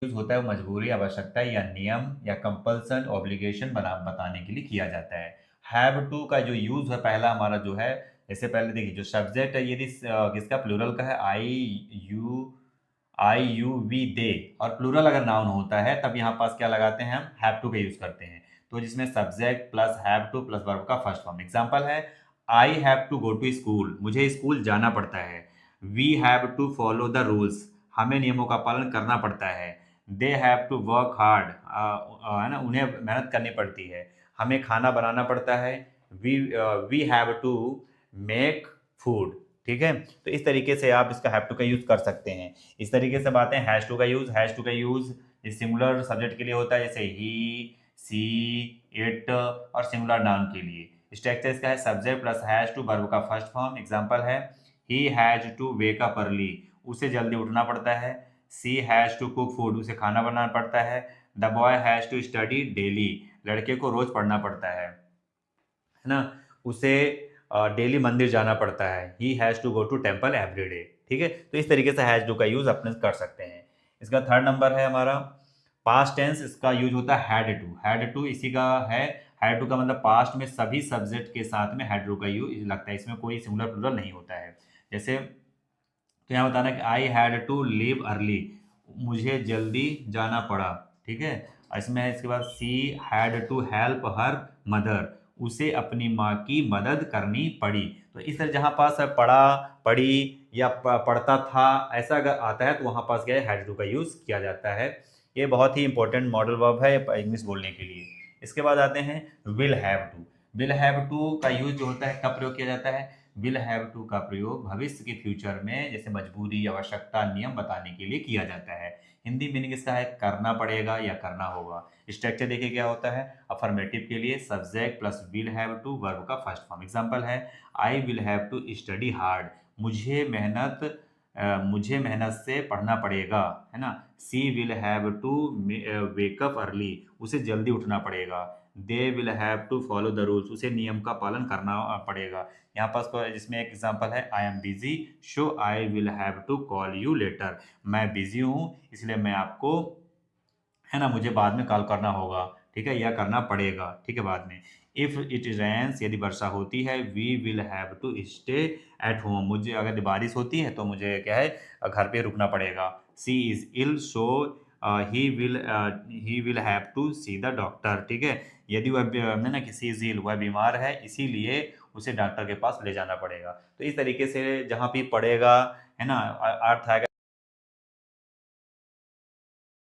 Use होता है वो मजबूरी, आवश्यकता या नियम या कंपल्सन, ऑब्लिगेशन बताने के लिए किया जाता है। हैव टू का जो यूज है पहला हमारा जो है, जैसे पहले देखिए जो सब्जेक्ट है यदि किसका प्लूरल का है, आई यू वी दे, और प्लूरल अगर नाउन होता है तब यहाँ पास क्या लगाते हैं, हम हैव टू का यूज करते हैं। तो जिसमें subject plus have to plus verb का फर्स्ट फॉर्म। एग्जांपल है, I have to go to school, मुझे स्कूल जाना पड़ता है। We have to follow the rules, हमें नियमों का पालन करना पड़ता है। They have to work hard, है ना, उन्हें मेहनत करनी पड़ती है। हमें खाना बनाना पड़ता है। We we have to make food. ठीक है, तो इस तरीके से आप इसका हैव टू का यूज कर सकते हैं। इस तरीके से बातें, हैज टू का यूज, हैज टू का यूज सिंगुलर सब्जेक्ट के लिए होता है, जैसे ही, सी, इट, और सिंगुलर नाउन के लिए। स्ट्रक्चर इसका है subject plus has to verb का फर्स्ट फॉर्म। एग्जांपल है, he has to wake up early, उसे जल्दी उठना पड़ता है। She has to cook food, उसे खाना बनाना पड़ता है। The boy has to study daily, लड़के को रोज पढ़ना पड़ता है ना, उसे डेली मंदिर जाना पड़ता है। He has to go to temple every day. ठीक है, तो इस तरीके से हैज़ टू का यूज़ अपने कर सकते हैं। इसका थर्ड नंबर है हमारा पास्ट टेंस, इसका यूज होता है हैड टू। हैड टू इसी का है। हैड टू का मतलब पास्ट में सभी सब्जेक्ट के साथ में हैड टू का यूज लगता है, इसमें कोई सिंगुलर प्लूरल नहीं होता है। जैसे तो यहाँ बताना कि I had to leave early, मुझे जल्दी जाना पड़ा। ठीक है, और इसमें है इसके बाद she had to help her mother, उसे अपनी माँ की मदद करनी पड़ी। तो इस तरह जहाँ पास है पढ़ा, पढ़ी या पढ़ता था, ऐसा अगर आता है तो वहाँ पास क्या है, हैड टू का यूज़ किया जाता है। ये बहुत ही इंपॉर्टेंट मॉडल वर्ब है इंग्लिश बोलने के लिए। इसके बाद आते हैं will have to. Will have to का यूज जो होता है कब प्रयोग किया जाता है, विल हैव टू का प्रयोग भविष्य के फ्यूचर में जैसे मजबूरी, आवश्यकता, नियम बताने के लिए किया जाता है। हिंदी मीनिंग इसका है करना पड़ेगा या करना होगा। स्ट्रक्चर देखिए क्या होता है, अफर्मेटिव के लिए subject plus will have to verb का फर्स्ट फॉर्म। एग्जांपल है, I will have to study hard, मुझे मेहनत से पढ़ना पड़ेगा, है ना। She will have to wake up early, उसे जल्दी उठना पड़ेगा। They will have to follow the rules, उसे नियम का पालन करना पड़ेगा। यहाँ पास जिसमें एक एग्जांपल है, I am busy so I will have to call you later, मैं बिजी हूँ इसलिए मैं आपको, है ना, मुझे बाद में कॉल करना होगा। ठीक है, या करना पड़ेगा। ठीक है, बाद में। इफ़ इट रेन्स, यदि वर्षा होती है, we will have to stay at home, मुझे अगर बारिश होती है तो मुझे क्या है, घर पे रुकना पड़ेगा। She is ill so he will have to see the doctor. ठीक है, यदि वह ना किसी इज़ इल, वह बीमार है इसीलिए उसे डॉक्टर के पास ले जाना पड़ेगा। तो इस तरीके से जहाँ भी पड़ेगा, है ना, अर्थ आएगा